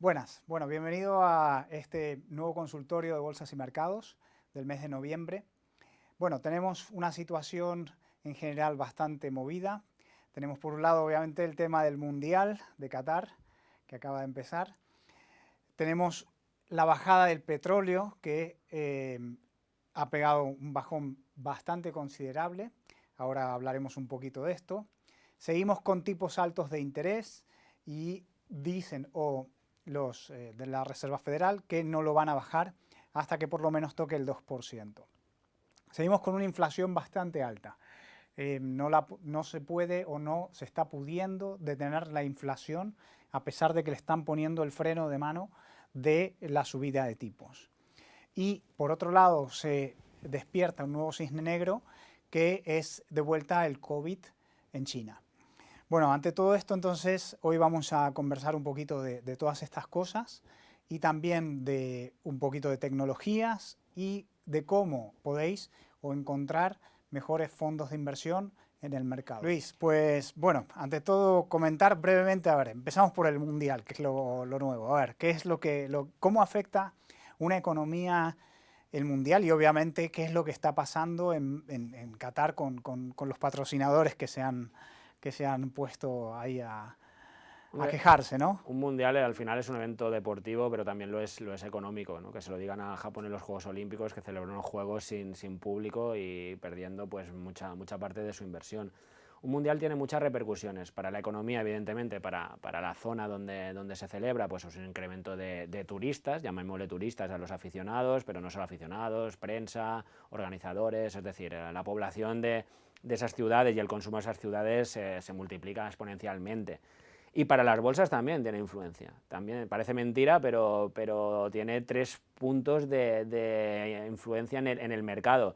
Buenas, bueno, bienvenido a este nuevo consultorio de bolsas y mercados del mes de noviembre. Bueno, tenemos una situación en general bastante movida. Tenemos por un lado obviamente el tema del Mundial de Qatar, que acaba de empezar. Tenemos la bajada del petróleo, que ha pegado un bajón bastante considerable. Ahora hablaremos un poquito de esto. Seguimos con tipos altos de interés y dicen los de la Reserva Federal que no lo van a bajar hasta que por lo menos toque el 2%. Seguimos con una inflación bastante alta. No se puede o no se está pudiendo detener la inflación a pesar de que le están poniendo el freno de mano de la subida de tipos. Y por otro lado se despierta un nuevo cisne negro que es de vuelta el COVID en China. Bueno, ante todo esto entonces hoy vamos a conversar un poquito de todas estas cosas y también de un poquito de tecnologías y de cómo podéis encontrar mejores fondos de inversión en el mercado. Luis, pues bueno, ante todo comentar brevemente, a ver, empezamos por el Mundial, que es lo nuevo. A ver, ¿qué es cómo afecta una economía el Mundial y obviamente qué es lo que está pasando en Qatar con los patrocinadores que se han puesto ahí a quejarse, ¿no? Un mundial al final es un evento deportivo, pero también lo es económico, ¿no? Que se lo digan a Japón en los Juegos Olímpicos, que celebran los Juegos sin público y perdiendo pues mucha parte de su inversión. Un mundial tiene muchas repercusiones para la economía, evidentemente, para la zona donde se celebra, pues es un incremento de turistas, llamémosle turistas a los aficionados, pero no solo aficionados, prensa, organizadores, es decir, la población de esas ciudades y el consumo de esas ciudades se multiplica exponencialmente. Y para las bolsas también tiene influencia. También parece mentira, pero tiene 3 puntos de influencia en el mercado.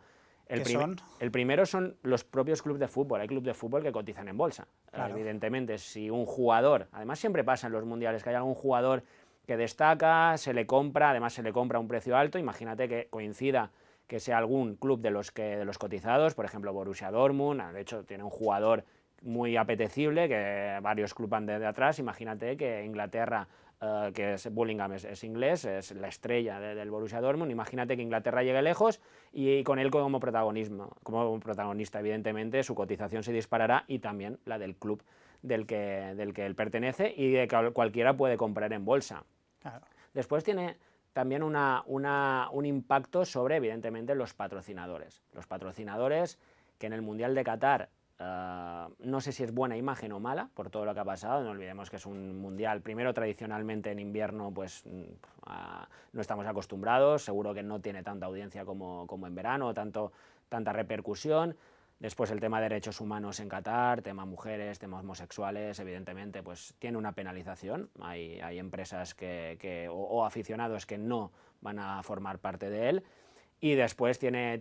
El primero son los propios clubes de fútbol. Hay clubes de fútbol que cotizan en bolsa. Claro. Evidentemente, si un jugador, además siempre pasa en los mundiales que hay algún jugador que destaca, se le compra, además se le compra a un precio alto, imagínate que coincida que sea algún club de los cotizados, por ejemplo Borussia Dortmund, de hecho tiene un jugador muy apetecible, que varios clubes van de atrás. Imagínate que Inglaterra, que es Bellingham, es inglés, es la estrella del Borussia Dortmund, imagínate que Inglaterra llegue lejos y con él como protagonista, evidentemente, su cotización se disparará y también la del club del que él pertenece y de que cualquiera puede comprar en bolsa. Claro. Después tiene también un impacto sobre, evidentemente, los patrocinadores. Los patrocinadores que en el Mundial de Qatar no sé si es buena imagen o mala por todo lo que ha pasado. No olvidemos que es un mundial, primero tradicionalmente en invierno pues no estamos acostumbrados, seguro que no tiene tanta audiencia como en verano, tanta repercusión. Después el tema de derechos humanos en Qatar, tema mujeres, temas homosexuales, evidentemente pues tiene una penalización, hay empresas o aficionados que no van a formar parte de él. Y después tiene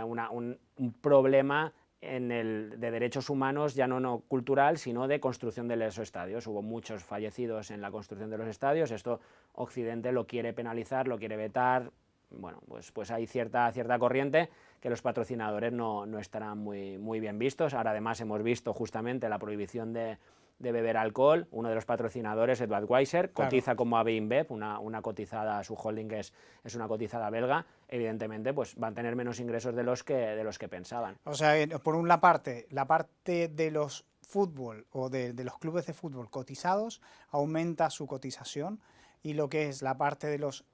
un problema de derechos humanos, ya no cultural, sino de construcción de los estadios. Hubo muchos fallecidos en la construcción de los estadios, esto Occidente lo quiere penalizar, lo quiere vetar. Bueno, pues hay cierta corriente que los patrocinadores no estarán muy bien vistos. Ahora además hemos visto justamente la prohibición de beber alcohol. Uno de los patrocinadores, Budweiser, cotiza claro, como AB InBev, una cotizada, su holding es una cotizada belga. Evidentemente pues van a tener menos ingresos de los que pensaban. O sea, por una parte, la parte de los fútbol o de los clubes de fútbol cotizados aumenta su cotización y lo que es la parte de los,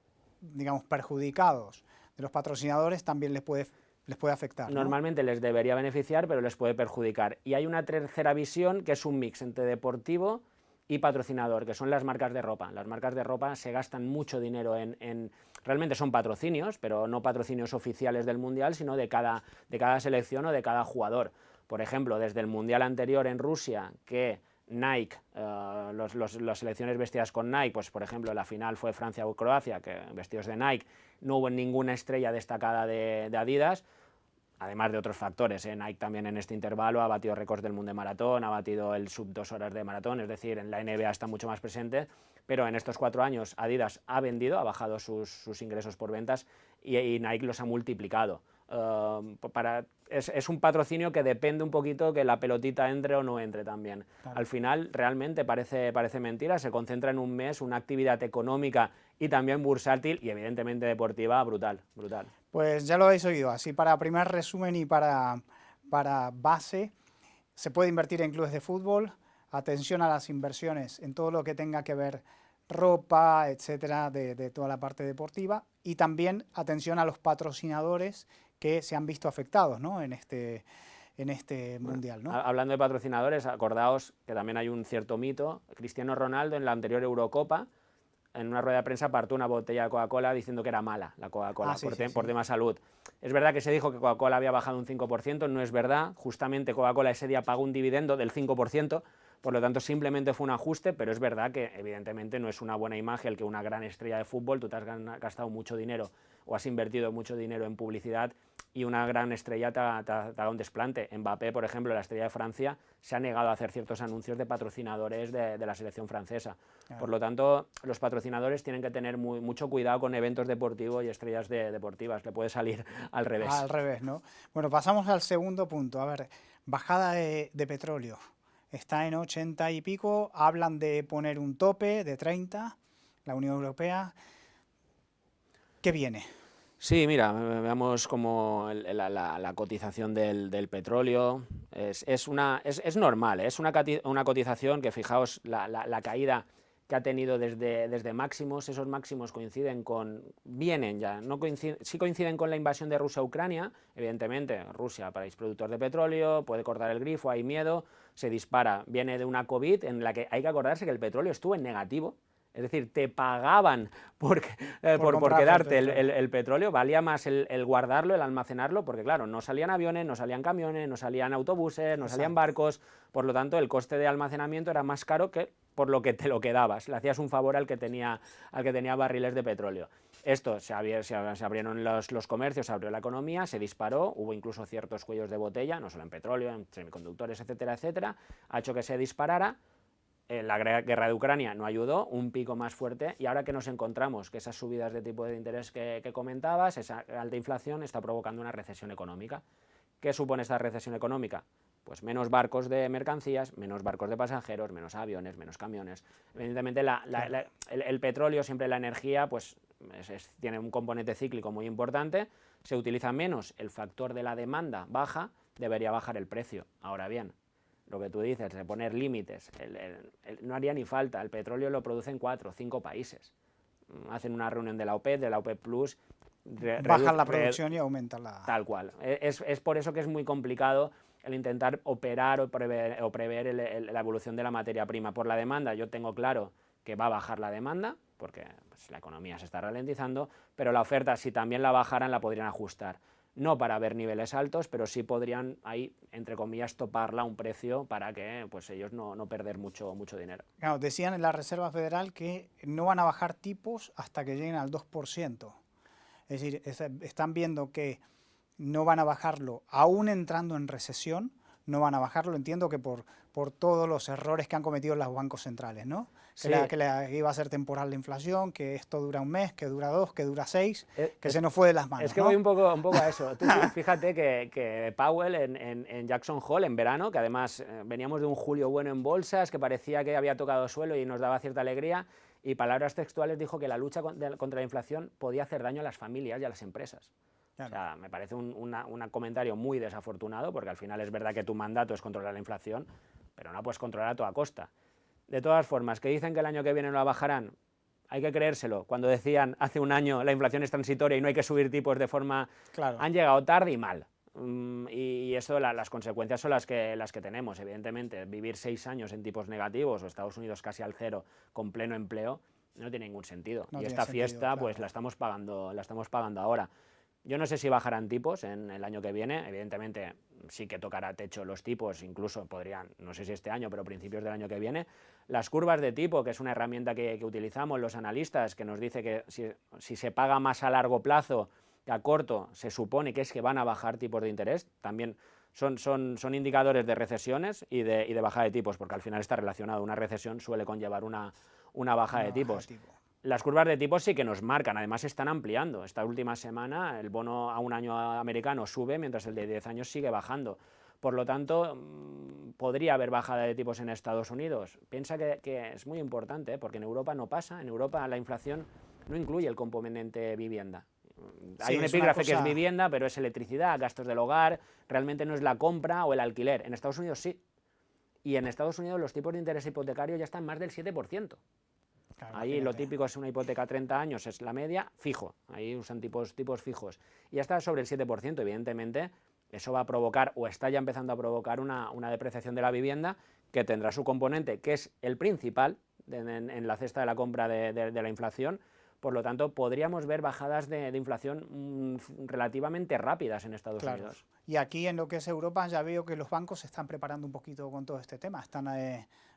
digamos, perjudicados de los patrocinadores también les puede afectar, ¿no? Normalmente les debería beneficiar, pero les puede perjudicar. Y hay una tercera visión que es un mix entre deportivo y patrocinador, que son las marcas de ropa. Las marcas de ropa se gastan mucho dinero realmente son patrocinios, pero no patrocinios oficiales del Mundial, sino de cada selección o de cada jugador. Por ejemplo, desde el Mundial anterior en Rusia, que Nike, las selecciones vestidas con Nike, pues por ejemplo la final fue Francia o Croacia, que vestidos de Nike, no hubo ninguna estrella destacada de Adidas, además de otros factores. Nike también en este intervalo ha batido récords del mundo de maratón, ha batido el sub 2 horas de maratón, es decir, en la NBA está mucho más presente, pero en estos 4 años Adidas ha bajado sus ingresos por ventas y Nike los ha multiplicado. Es un patrocinio que depende un poquito que la pelotita entre o no entre también. Claro. Al final realmente parece mentira, se concentra en un mes, una actividad económica y también bursátil y evidentemente deportiva brutal. Pues ya lo habéis oído, así para primer resumen y para base, se puede invertir en clubes de fútbol, atención a las inversiones en todo lo que tenga que ver ropa, etcétera, de toda la parte deportiva, y también atención a los patrocinadores que se han visto afectados, ¿no?, en este mundial, ¿no? Hablando de patrocinadores, acordaos que también hay un cierto mito. Cristiano Ronaldo en la anterior Eurocopa, en una rueda de prensa, apartó una botella de Coca-Cola diciendo que era mala la Coca-Cola por tema salud. Es verdad que se dijo que Coca-Cola había bajado un 5%, no es verdad. Justamente Coca-Cola ese día pagó un dividendo del 5%, por lo tanto simplemente fue un ajuste, pero es verdad que evidentemente no es una buena imagen el que una gran estrella de fútbol, tú te has gastado mucho dinero o has invertido mucho dinero en publicidad y una gran estrella te haga un desplante. Mbappé, por ejemplo, la estrella de Francia, se ha negado a hacer ciertos anuncios de patrocinadores de la selección francesa. Claro. Por lo tanto, los patrocinadores tienen que tener mucho cuidado con eventos deportivos y estrellas deportivas, le puede salir al revés. Al revés, ¿no? Bueno, pasamos al segundo punto. A ver, bajada de petróleo. Está en 80 y pico, hablan de poner un tope de 30, la Unión Europea. ¿Qué viene? Sí, mira, veamos como la cotización del petróleo. Es normal, es una cotización que, fijaos, la caída que ha tenido desde máximos, esos máximos sí coinciden con la invasión de Rusia a Ucrania. Evidentemente, Rusia, país productor de petróleo, puede cortar el grifo, hay miedo, se dispara, viene de una COVID en la que hay que acordarse que el petróleo estuvo en negativo. Es decir, te pagaban por quedarte el petróleo, valía más el guardarlo, el almacenarlo, porque claro, no salían aviones, no salían camiones, no salían autobuses, no salían barcos, por lo tanto el coste de almacenamiento era más caro que por lo que te lo quedabas, le hacías un favor al que tenía barriles de petróleo. Esto se abrieron los comercios, se abrió la economía, se disparó, hubo incluso ciertos cuellos de botella, no solo en petróleo, en semiconductores, etcétera, etcétera, ha hecho que se disparara. La guerra de Ucrania no ayudó, un pico más fuerte, y ahora que nos encontramos que esas subidas de tipo de interés que comentabas, esa alta inflación está provocando una recesión económica. ¿Qué supone esta recesión económica? Pues menos barcos de mercancías, menos barcos de pasajeros, menos aviones, menos camiones. Evidentemente el petróleo, siempre la energía, pues tiene un componente cíclico muy importante, se utiliza menos, el factor de la demanda baja, debería bajar el precio. Ahora bien, lo que tú dices, de poner límites, no haría ni falta, el petróleo lo producen 4 o 5 países. Hacen una reunión de la OPEP Plus, bajan la producción y aumentan la... Tal cual. Es por eso que es muy complicado el intentar operar o prever la evolución de la materia prima. Por la demanda, yo tengo claro que va a bajar la demanda, porque pues, la economía se está ralentizando, pero la oferta, si también la bajaran, la podrían ajustar. No para ver niveles altos, pero sí podrían ahí, entre comillas, toparla a un precio para que pues, ellos no perder mucho dinero. Claro, decían en la Reserva Federal que no van a bajar tipos hasta que lleguen al 2%. Es decir, están viendo que no van a bajarlo, aún entrando en recesión, no van a bajarlo. Entiendo que por todos los errores que han cometido los bancos centrales, ¿no? Sí. Que iba a ser temporal la inflación, que esto dura un mes, que dura 2, que dura 6, que se nos fue de las manos. Es que voy un poco a eso. Tú fíjate que Powell en Jackson Hole, en verano, que además veníamos de un julio bueno en bolsas, que parecía que había tocado suelo y nos daba cierta alegría, y palabras textuales dijo que la lucha contra la inflación podía hacer daño a las familias y a las empresas. Claro. O sea, me parece un comentario muy desafortunado, porque al final es verdad que tu mandato es controlar la inflación, pero no la puedes controlar a toda costa. De todas formas, que dicen que el año que viene no la bajarán, hay que creérselo. Cuando decían hace un año la inflación es transitoria y no hay que subir tipos de forma... Claro. Han llegado tarde y mal. Y eso, las consecuencias son las que tenemos, evidentemente. Vivir 6 años en tipos negativos o Estados Unidos casi al cero con pleno empleo no tiene ningún sentido. No y esta fiesta claro. Pues la estamos pagando ahora. Yo no sé si bajarán tipos en el año que viene, evidentemente sí que tocará techo los tipos, incluso podrían, no sé si este año, pero principios del año que viene. Las curvas de tipo, que es una herramienta que utilizamos los analistas, que nos dice que si se paga más a largo plazo que a corto, se supone que es que van a bajar tipos de interés, también son indicadores de recesiones y de bajada de tipos, porque al final está relacionado, una recesión suele conllevar una bajada de tipos. las curvas de tipos sí que nos marcan, además se están ampliando. Esta última semana el bono a un año americano sube, mientras el de 10 años sigue bajando. Por lo tanto, podría haber bajada de tipos en Estados Unidos. Piensa que es muy importante, porque en Europa no pasa. En Europa la inflación no incluye el componente vivienda. Hay un epígrafe que es vivienda, pero es electricidad, gastos del hogar, realmente no es la compra o el alquiler. En Estados Unidos sí. Y en Estados Unidos los tipos de interés hipotecario ya están más del 7%. Claro, ahí lo típico es una hipoteca a 30 años, es la media, fijo. Ahí usan tipos fijos. Y ya está sobre el 7%, evidentemente. Eso va a provocar, o está ya empezando a provocar, una depreciación de la vivienda que tendrá su componente, que es el principal en la cesta de la compra de la inflación. Por lo tanto, podríamos ver bajadas de inflación relativamente rápidas en Estados Unidos. Y aquí en lo que es Europa ya veo que los bancos se están preparando un poquito con todo este tema. Están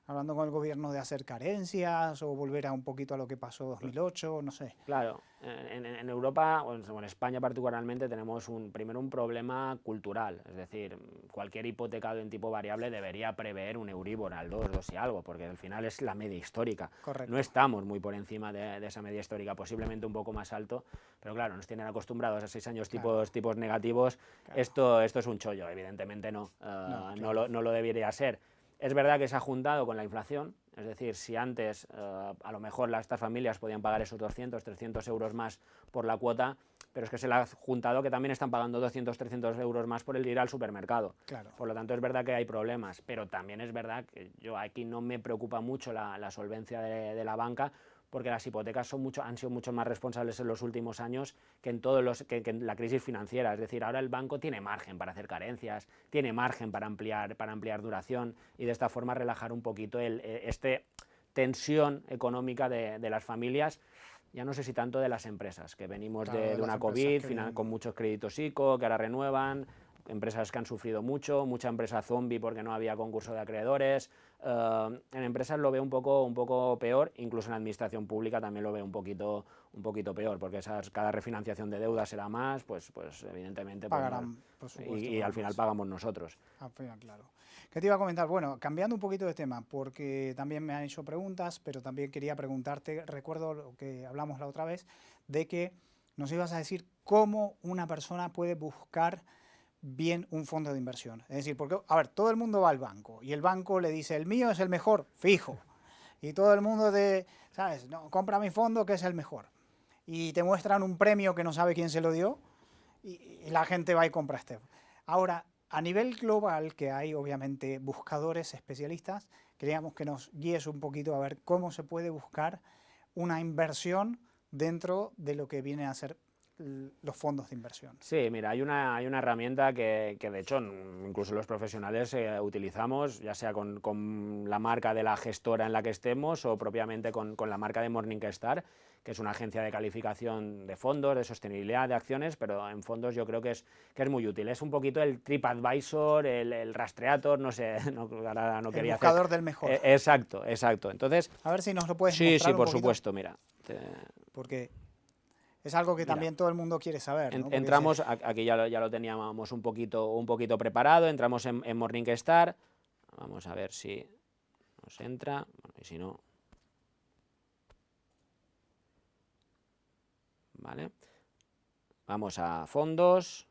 hablando con el gobierno de hacer carencias o volver a un poquito a lo que pasó en 2008, no sé. Claro, en Europa, o en España particularmente, tenemos primero un problema cultural. Es decir, cualquier hipotecado en tipo variable debería prever un Euribor al 2 y algo, porque al final es la media histórica. Correcto. No estamos muy por encima de esa media histórica, posiblemente un poco más alto, pero claro, nos tienen acostumbrados a 6 años tipos negativos. Claro. Esto es un chollo, evidentemente no, no lo debería ser. Es verdad que se ha juntado con la inflación, es decir, si antes a lo mejor estas familias podían pagar esos 200, 300 euros más por la cuota, pero es que se le ha juntado que también están pagando 200, 300 euros más por el ir al supermercado. Claro. Por lo tanto, es verdad que hay problemas, pero también es verdad que yo aquí no me preocupa mucho la solvencia de la banca, porque las hipotecas han sido mucho más responsables en los últimos años que en la crisis financiera. Es decir, ahora el banco tiene margen para hacer carencias, tiene margen para ampliar duración y de esta forma relajar un poquito esta tensión económica de las familias. Ya no sé si tanto de las empresas, que venimos de una COVID, con muchos créditos ICO, que ahora renuevan, empresas que han sufrido mucha empresa zombie porque no había concurso de acreedores. En empresas lo veo un poco peor, incluso en la administración pública también lo veo un poquito peor, porque cada refinanciación de deuda será más, pues evidentemente pagarán, por supuesto, y al final pagamos nosotros. Al final, claro. ¿Qué te iba a comentar? Bueno, cambiando un poquito de tema, porque también me han hecho preguntas, pero también quería preguntarte, recuerdo lo que hablamos la otra vez, de que nos ibas a decir cómo una persona puede buscar bien un fondo de inversión. Es decir, porque, a ver, todo el mundo va al banco y el banco le dice, el mío es el mejor, fijo. Y todo el mundo ¿sabes? No, compra mi fondo que es el mejor. Y te muestran un premio que no sabe quién se lo dio y la gente va y compra este. Ahora, a nivel global, que hay obviamente buscadores especialistas, queríamos que nos guíes un poquito a ver cómo se puede buscar una inversión dentro de lo que viene a ser los fondos de inversión. Sí, mira, hay una herramienta que de hecho incluso los profesionales utilizamos, ya sea con la marca de la gestora en la que estemos o propiamente con la marca de Morningstar, que es una agencia de calificación de fondos, de sostenibilidad, de acciones, pero en fondos yo creo que es muy útil. Es un poquito el TripAdvisor, el Rastreator, no sé, ahora no quería hacer... El buscador del mejor. Exacto. Entonces, a ver si nos lo puedes mostrar. Sí, por supuesto, mira. Porque es algo que también todo el mundo quiere saber, ¿no? Entramos, aquí ya lo teníamos un poquito preparado, entramos en Morningstar, vamos a ver si nos entra, bueno, y si no... Vale. Vamos a fondos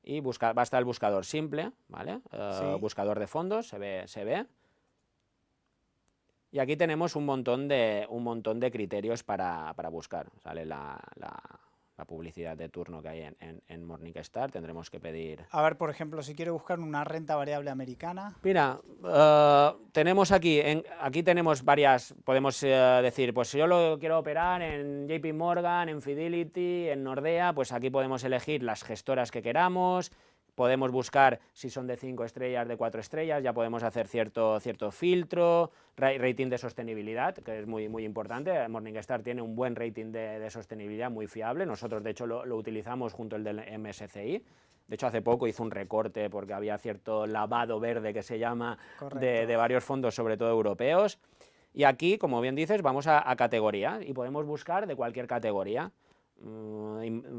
y va a estar el buscador simple, ¿vale? Sí. Buscador de fondos, se ve. Y aquí tenemos un montón de criterios para buscar. Sale la publicidad de turno que hay en Morningstar, tendremos que pedir... A ver, por ejemplo, si quiero buscar una renta variable americana... Mira, tenemos aquí tenemos varias, podemos decir, pues si yo lo quiero operar en JP Morgan, en Fidelity, en Nordea, pues aquí podemos elegir las gestoras que queramos, podemos buscar si son de 5 estrellas, de 4 estrellas, ya podemos hacer cierto filtro, rating de sostenibilidad, que es muy importante. Morningstar tiene un buen rating de sostenibilidad, muy fiable. Nosotros, de hecho, lo utilizamos junto al del MSCI. De hecho, hace poco hizo un recorte porque había cierto lavado verde que se llama de varios fondos, sobre todo europeos. Y aquí, como bien dices, vamos a categoría y podemos buscar de cualquier categoría.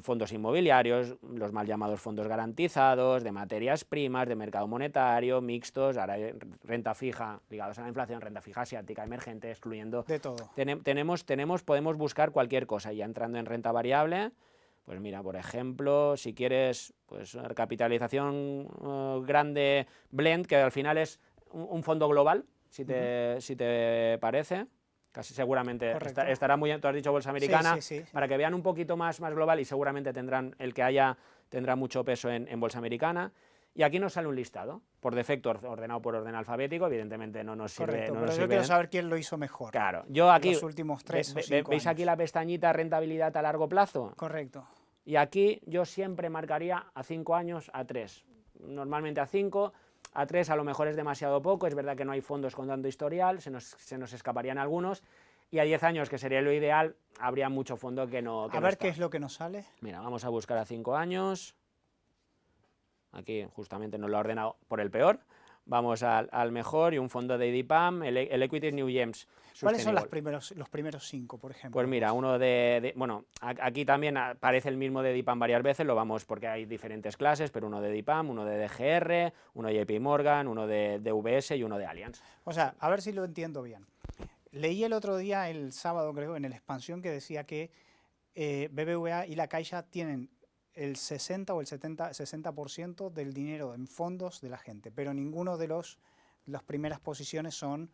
fondos inmobiliarios, los mal llamados fondos garantizados, de materias primas, de mercado monetario, mixtos, ahora hay renta fija ligados a la inflación, renta fija asiática, emergente, excluyendo... De todo. Podemos buscar cualquier cosa, ya entrando en renta variable, pues mira, por ejemplo, si quieres, pues capitalización grande blend, que al final es un fondo global, si te parece. Casi seguramente estará muy... Tú has dicho bolsa americana, sí. para que vean un poquito más global, y seguramente tendrán, el que haya tendrá mucho peso en bolsa americana. Y aquí nos sale un listado, por defecto ordenado por orden alfabético, evidentemente no nos sirve. Correcto, pero yo quiero saber quién lo hizo mejor. Claro, yo aquí... Los últimos 3 o 5 ¿Veis años. aquí la pestañita rentabilidad a largo plazo? Correcto. Y aquí yo siempre marcaría a 5 años, a 3. Normalmente a 5, a 3 a lo mejor es demasiado poco, es verdad que no hay fondos con tanto historial, se nos escaparían algunos, y a 10 años, que sería lo ideal, habría mucho fondo que no... A ver qué es lo que nos sale. Mira, vamos a buscar a 5 años. Aquí justamente nos lo ha ordenado por el peor. Vamos al mejor, y un fondo de IDIPAM, el Equity New Gems. ¿Cuáles son los primeros 5, por ejemplo? Pues mira, uno bueno, aquí también aparece el mismo de DIPAM varias veces, lo vamos porque hay diferentes clases, pero uno de DIPAM, uno de DGR, uno de JP Morgan, uno de UBS y uno de Allianz. O sea, a ver si lo entiendo bien. Leí el otro día, el sábado creo, en el Expansión, que decía que BBVA y la Caixa tienen el 60 o el 60% del dinero en fondos de la gente, pero ninguno de las primeras posiciones son,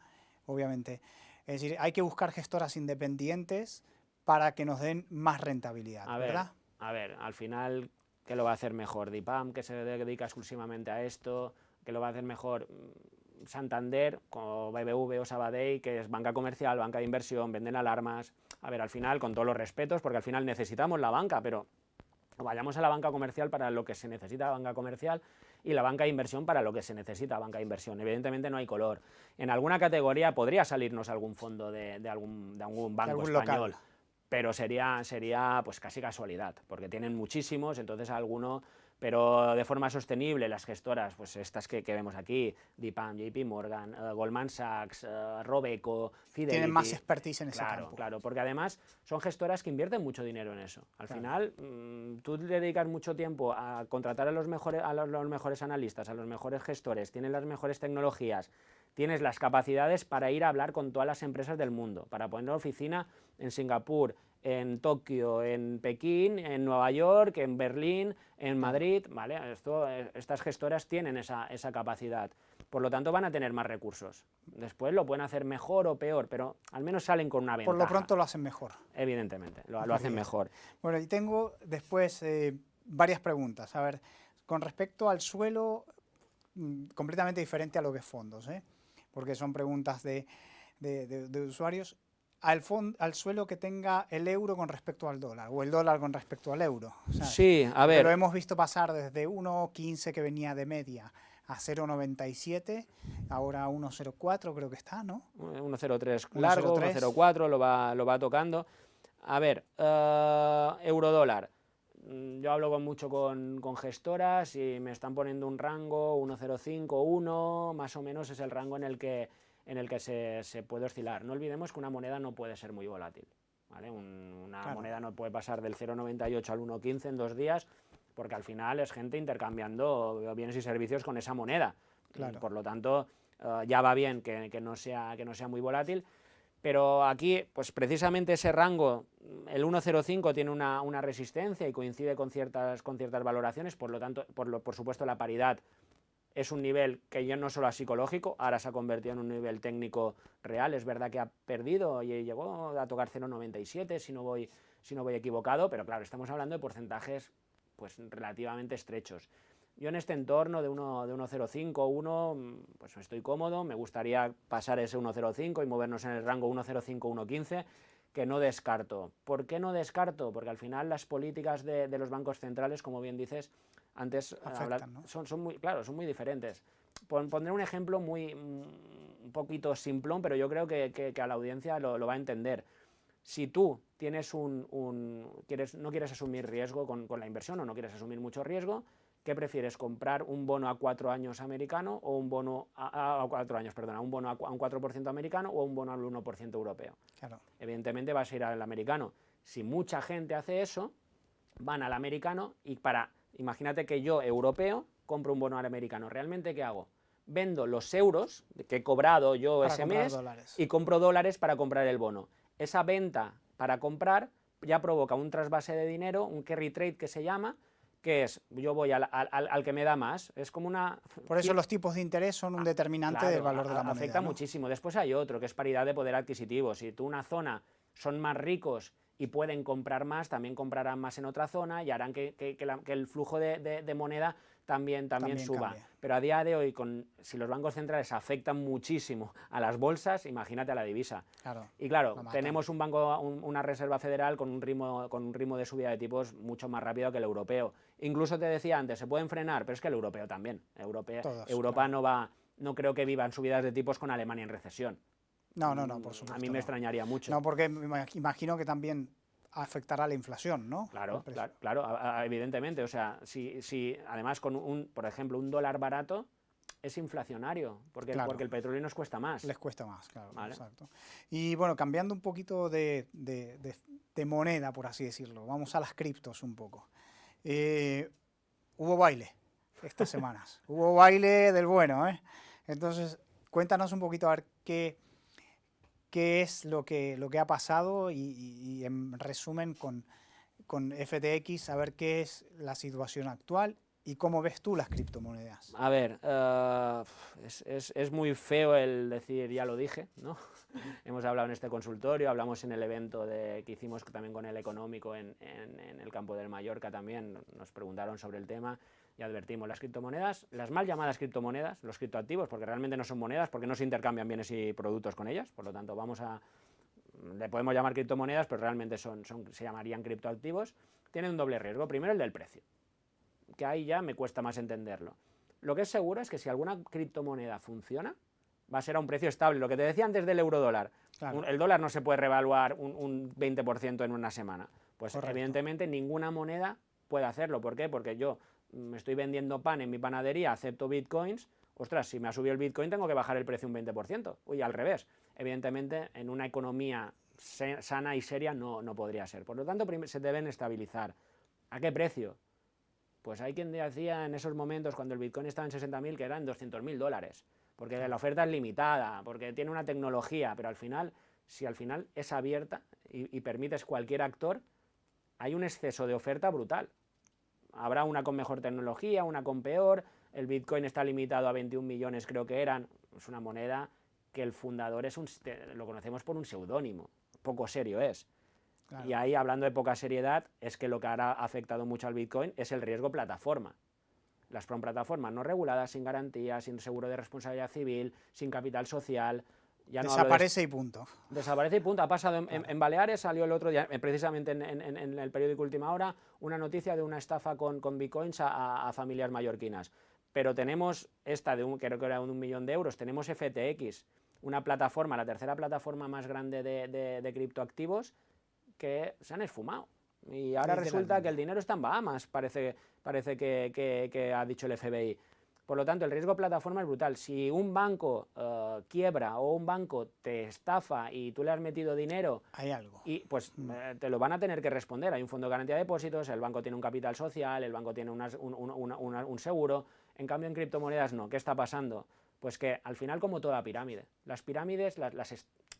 obviamente, es decir, hay que buscar gestoras independientes para que nos den más rentabilidad, ¿verdad? A ver, al final, ¿qué lo va a hacer mejor? DIPAM, que se dedica exclusivamente a esto, ¿qué lo va a hacer mejor? Santander, como BBV o Sabadell, que es banca comercial, banca de inversión, venden alarmas. A ver, al final, con todos los respetos, porque al final necesitamos la banca, pero vayamos a la banca comercial para lo que se necesita banca comercial, y la banca de inversión para lo que se necesita banca de inversión. Evidentemente no hay color. En alguna categoría podría salirnos algún fondo de algún banco español, local, pero sería pues casi casualidad, porque tienen muchísimos, entonces alguno... Pero de forma sostenible, las gestoras, pues estas que vemos aquí, DIPAM, JP Morgan, Goldman Sachs, Robeco, Fidelity... Tienen más expertise en ese campo. Claro, porque además son gestoras que invierten mucho dinero en eso. Al final, tú dedicas mucho tiempo a contratar a los mejores analistas, a los mejores gestores, tienes las mejores tecnologías, tienes las capacidades para ir a hablar con todas las empresas del mundo, para poner oficina en Singapur, en Tokio, en Pekín, en Nueva York, en Berlín, en Madrid, ¿vale? Estas gestoras tienen esa capacidad, por lo tanto van a tener más recursos. Después lo pueden hacer mejor o peor, pero al menos salen con una ventaja. Por lo pronto lo hacen mejor. Evidentemente, lo hacen mejor. Bueno, y tengo después varias preguntas. A ver, con respecto al suelo, completamente diferente a lo que es fondos, porque son preguntas de usuarios. Al suelo que tenga el euro con respecto al dólar, o el dólar con respecto al euro. ¿Sabes? Sí, a ver. Lo hemos visto pasar desde 1,15 que venía de media a 0,97, ahora 1,04 creo que está, ¿no? 1,03 largo, 1,04 lo va tocando. A ver, euro-dólar. Yo hablo mucho con gestoras y me están poniendo un rango 1,05, 1, más o menos es el rango en el que se puede oscilar. No olvidemos que una moneda no puede ser muy volátil, ¿vale? Una moneda no puede pasar del 0,98 al 1,15 en 2 días, porque al final es gente intercambiando bienes y servicios con esa moneda. Claro. Por lo tanto, ya va bien que no sea muy volátil, pero aquí, pues precisamente ese rango, el 1,05 tiene una resistencia y coincide con ciertas valoraciones, por lo tanto, por supuesto, la paridad es un nivel que ya no solo es psicológico, ahora se ha convertido en un nivel técnico real. Es verdad que ha perdido y llegó a tocar 0,97 si no voy equivocado, pero claro, estamos hablando de porcentajes pues relativamente estrechos. Yo en este entorno de 1,05, 1, pues estoy cómodo, me gustaría pasar ese 1,05 y movernos en el rango 1,05, 1,15, que no descarto. ¿Por qué no descarto? Porque al final las políticas de los bancos centrales, como bien dices, antes afectan, ¿no? son muy diferentes. Pondré un ejemplo un poquito simplón, pero yo creo que a la audiencia lo va a entender. Si tú tienes no quieres asumir riesgo con la inversión, o no quieres asumir mucho riesgo, ¿qué prefieres? ¿Comprar un bono a 4 años americano o un bono a 4 años, perdona, un bono a un 4% americano o un bono al 1% europeo? Claro. Evidentemente vas a ir al americano. Si mucha gente hace eso, van al americano y imagínate que yo, europeo, compro un bono al americano. ¿Realmente qué hago? Vendo los euros que he cobrado yo para ese comprar mes dólares. y compro dólares para comprar el bono. Esa venta para comprar ya provoca un trasvase de dinero, un carry trade que se llama, que es, yo voy al que me da más, es como una... Por eso los tipos de interés son un determinante Claro, del valor de la moneda. afecta ¿no? muchísimo. Después hay otro, que es paridad de poder adquisitivo. Si tú una zona son más ricos y pueden comprar más, también comprarán más en otra zona y harán que el flujo de moneda también suba. Cambia. Pero a día de hoy, si los bancos centrales afectan muchísimo a las bolsas, imagínate a la divisa. Claro, y claro, tenemos una reserva federal con un ritmo de subida de tipos mucho más rápido que el europeo. Incluso te decía antes, se pueden frenar, pero es que el europeo también. Europa claro. No creo que vivan subidas de tipos con Alemania en recesión. No, por supuesto. A mí me extrañaría mucho. No, porque me imagino que también afectará la inflación, ¿no? Claro, evidentemente. O sea, si además por ejemplo, un dólar barato es inflacionario, porque el petróleo nos cuesta más. Les cuesta más, claro, ¿vale? Exacto. Y bueno, cambiando un poquito de moneda, por así decirlo, vamos a las criptos un poco. Hubo baile estas semanas, hubo baile del bueno, ¿eh? Entonces, cuéntanos un poquito a ver qué es lo que ha pasado y en resumen con FTX, a ver qué es la situación actual y cómo ves tú las criptomonedas. A ver, es muy feo el decir ya lo dije, ¿no? Hemos hablado en este consultorio, hablamos en el evento que hicimos también con el económico en el campo del Mallorca también, nos preguntaron sobre el tema y advertimos, las criptomonedas, las mal llamadas criptomonedas, los criptoactivos, porque realmente no son monedas, porque no se intercambian bienes y productos con ellas, por lo tanto le podemos llamar criptomonedas, pero realmente se llamarían criptoactivos, tienen un doble riesgo. Primero el del precio, que ahí ya me cuesta más entenderlo. Lo que es seguro es que si alguna criptomoneda funciona, va a ser a un precio estable. Lo que te decía antes del euro-dólar, claro. El dólar no se puede revaluar un 20% en una semana. Pues correcto. Evidentemente ninguna moneda puede hacerlo. ¿Por qué? Porque yo me estoy vendiendo pan en mi panadería, acepto bitcoins, ostras, si me ha subido el bitcoin tengo que bajar el precio un 20%. Uy, al revés. Evidentemente, en una economía sana y seria no podría ser. Por lo tanto, se deben estabilizar. ¿A qué precio? Pues hay quien decía en esos momentos, cuando el bitcoin estaba en 60.000, que eran $200.000, porque la oferta es limitada, porque tiene una tecnología, pero al final, si al final es abierta y permites cualquier actor, hay un exceso de oferta brutal. Habrá una con mejor tecnología, una con peor, el bitcoin está limitado a 21 millones, creo que eran, es una moneda que el fundador lo conocemos por un seudónimo, poco serio es. Claro. Y ahí, hablando de poca seriedad, es que lo que ha afectado mucho al bitcoin es el riesgo plataforma. Las plataformas no reguladas, sin garantía, sin seguro de responsabilidad civil, sin capital social. Ya desaparece y punto. Desaparece y punto. Ha pasado en Baleares, salió el otro día, precisamente en el periódico Última Hora, una noticia de una estafa con bitcoins a familias mallorquinas. Pero tenemos esta creo que era de 1 millón de euros, tenemos FTX, una plataforma, la tercera plataforma más grande de criptoactivos, que se han esfumado. Y ahora resulta que el dinero está en Bahamas, parece que ha dicho el FBI. Por lo tanto, el riesgo plataforma es brutal. Si un banco quiebra o un banco te estafa y tú le has metido dinero, hay algo. Y pues te lo van a tener que responder. Hay un fondo de garantía de depósitos, el banco tiene un capital social, el banco tiene un seguro. En cambio, en criptomonedas no. ¿Qué está pasando? Pues que al final, como toda pirámide, las pirámides,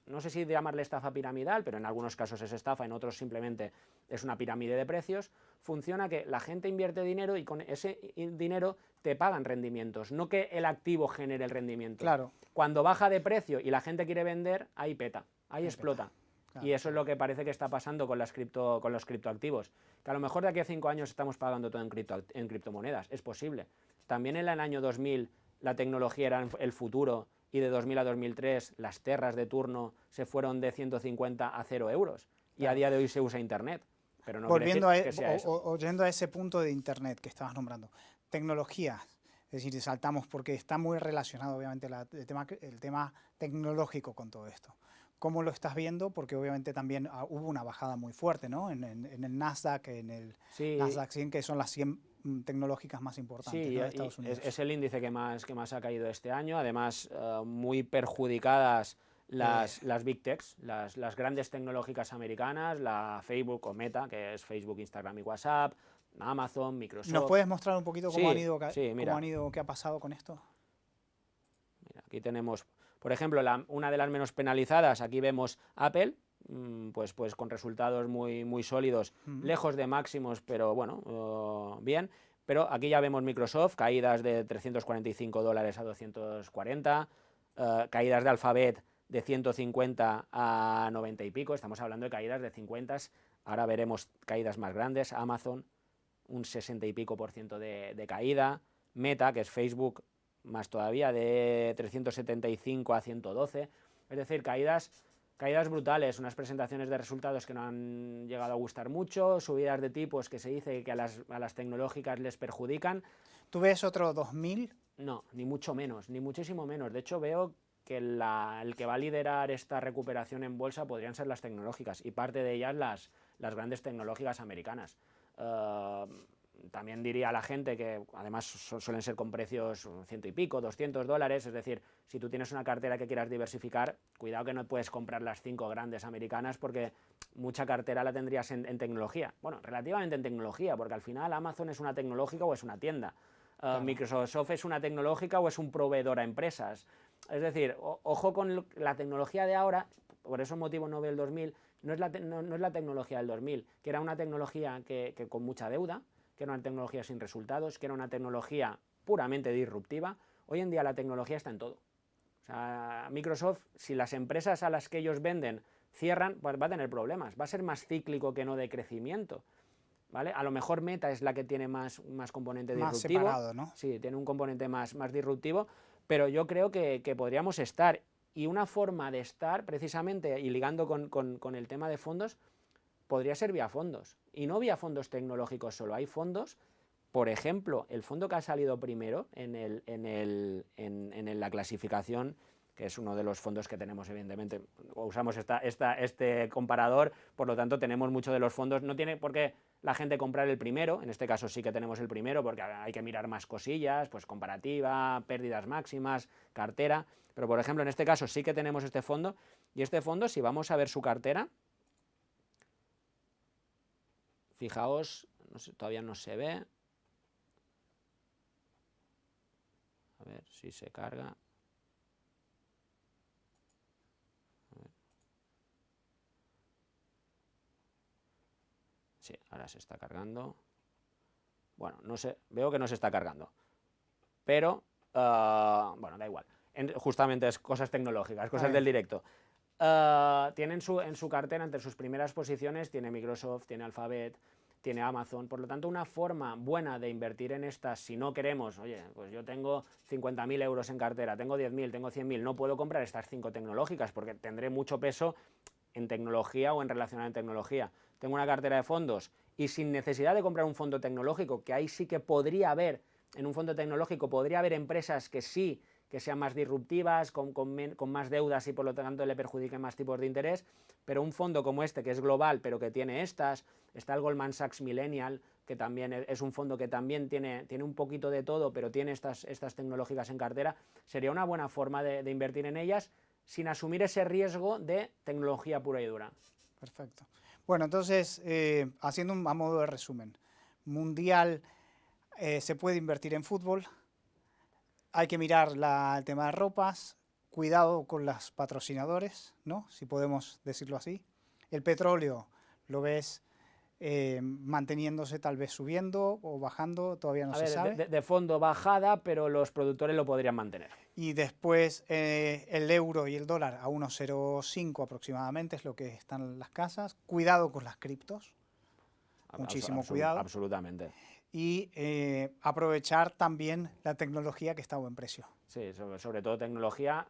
no sé si llamarle estafa piramidal, pero en algunos casos es estafa, en otros simplemente es una pirámide de precios, funciona que la gente invierte dinero y con ese dinero te pagan rendimientos, no que el activo genere el rendimiento. Claro. Cuando baja de precio y la gente quiere vender, ahí peta, ahí explota. Claro. Y eso es lo que parece que está pasando con los criptoactivos. Que a lo mejor de aquí a 5 años estamos pagando todo en criptomonedas, es posible. También en el año 2000 la tecnología era el futuro y de 2000 a 2003 las terras de turno se fueron de 150 a 0 euros. Y a día de hoy se usa Internet. Pero no Volviendo oyendo a ese punto de Internet que estabas nombrando, tecnologías, es decir, saltamos porque está muy relacionado obviamente el tema tecnológico con todo esto. ¿Cómo lo estás viendo? Porque obviamente también hubo una bajada muy fuerte, ¿no? En el Nasdaq, en el Nasdaq 100, que son las 100 tecnológicas más importantes, sí, ¿no? de Estados Unidos. Es el índice que más ha caído este año, además muy perjudicadas las Big Techs, las grandes tecnológicas americanas, la Facebook o Meta, que es Facebook, Instagram y WhatsApp, Amazon, Microsoft. ¿Nos puedes mostrar un poquito cómo han ido, sí, mira. qué ha pasado con esto? Mira, aquí tenemos, por ejemplo, una de las menos penalizadas, aquí vemos Apple, pues con resultados muy sólidos, lejos de máximos, pero bueno, bien. Pero aquí ya vemos Microsoft, caídas de $345 a 240, caídas de Alphabet de 150 a 90 y pico, estamos hablando de caídas de 50, ahora veremos caídas más grandes, Amazon, un 60 y pico % de caída, Meta, que es Facebook, más todavía, de 375 a 112, es decir, caídas brutales, unas presentaciones de resultados que no han llegado a gustar mucho, subidas de tipos que se dice que a las tecnológicas les perjudican. ¿Tú ves otro 2000? No, ni mucho menos, ni muchísimo menos. De hecho, veo que el que va a liderar esta recuperación en bolsa podrían ser las tecnológicas, y parte de ellas las grandes tecnológicas americanas. También diría a la gente que además suelen ser con precios $100 y pico, $200, es decir, si tú tienes una cartera que quieras diversificar, cuidado que no puedes comprar las 5 grandes americanas porque mucha cartera la tendrías en tecnología. Bueno, relativamente en tecnología, porque al final Amazon es una tecnológica o es una tienda. Claro. Microsoft es una tecnológica o es un proveedor a empresas. Es decir, ojo con la tecnología de ahora, por eso motivo Nobel 2000, no es la tecnología del 2000, que era una tecnología que con mucha deuda, que era una tecnología sin resultados, que era una tecnología puramente disruptiva. Hoy en día la tecnología está en todo. O sea, Microsoft, si las empresas a las que ellos venden cierran, pues va a tener problemas, va a ser más cíclico que no de crecimiento, ¿vale? A lo mejor Meta es la que tiene más componente disruptivo. Más separado, ¿no? Sí, tiene un componente más disruptivo, pero yo creo que podríamos estar, y una forma de estar, precisamente, y ligando con el tema de fondos, podría ser vía fondos, y no vía fondos tecnológicos solo. Hay fondos, por ejemplo, el fondo que ha salido primero en la clasificación, que es uno de los fondos que tenemos, evidentemente, usamos este comparador, por lo tanto tenemos muchos de los fondos, no tiene por qué la gente comprar el primero, en este caso sí que tenemos el primero, porque hay que mirar más cosillas, pues comparativa, pérdidas máximas, cartera, pero por ejemplo en este caso sí que tenemos este fondo, y este fondo, si vamos a ver su cartera, fijaos, no sé, todavía no se ve. A ver si se carga. Sí, ahora se está cargando. Bueno, no sé, veo que no se está cargando. Pero, bueno, da igual. Justamente es cosas tecnológicas, cosas del directo. Tiene en su cartera, entre sus primeras posiciones, tiene Microsoft, tiene Alphabet, tiene Amazon. Por lo tanto, una forma buena de invertir en estas, si no queremos, oye, pues yo tengo 50.000 euros en cartera, tengo 10.000, tengo 100.000, no puedo comprar estas 5 tecnológicas porque tendré mucho peso en tecnología o en relacionar en tecnología. Tengo una cartera de fondos y sin necesidad de comprar un fondo tecnológico, que ahí sí que podría haber, en un fondo tecnológico podría haber empresas que sí, que sean más disruptivas, con más deudas y por lo tanto le perjudiquen más tipos de interés, pero un fondo como este, que es global, pero que tiene está el Goldman Sachs Millennial, que también es un fondo que también tiene un poquito de todo, pero tiene estas tecnológicas en cartera, sería una buena forma de invertir en ellas sin asumir ese riesgo de tecnología pura y dura. Perfecto. Bueno, entonces, haciendo a modo de resumen, Mundial, se puede invertir en fútbol, hay que mirar el tema de ropas, cuidado con los patrocinadores, ¿no? Si podemos decirlo así. El petróleo, ¿lo ves manteniéndose, tal vez subiendo o bajando? Todavía no se sabe. De fondo bajada, pero los productores lo podrían mantener. Y después el euro y el dólar a 1,05 aproximadamente es lo que están en las casas. Cuidado con las criptos, muchísimo cuidado. Absolutamente. Y aprovechar también la tecnología que está a buen precio. Sí, sobre todo tecnología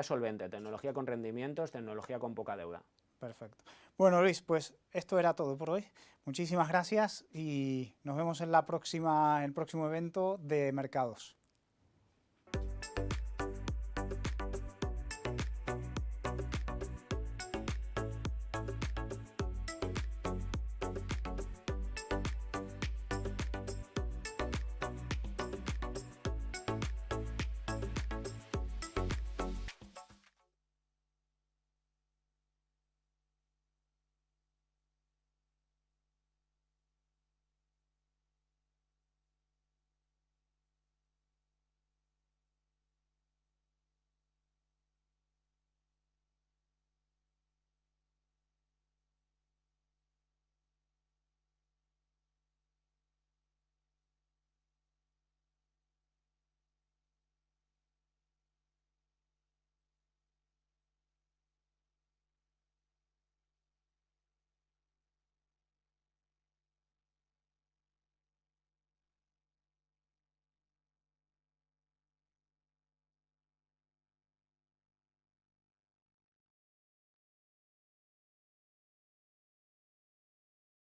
solvente, tecnología con rendimientos, tecnología con poca deuda. Perfecto. Bueno, Luis, pues esto era todo por hoy. Muchísimas gracias y nos vemos en el próximo evento de mercados.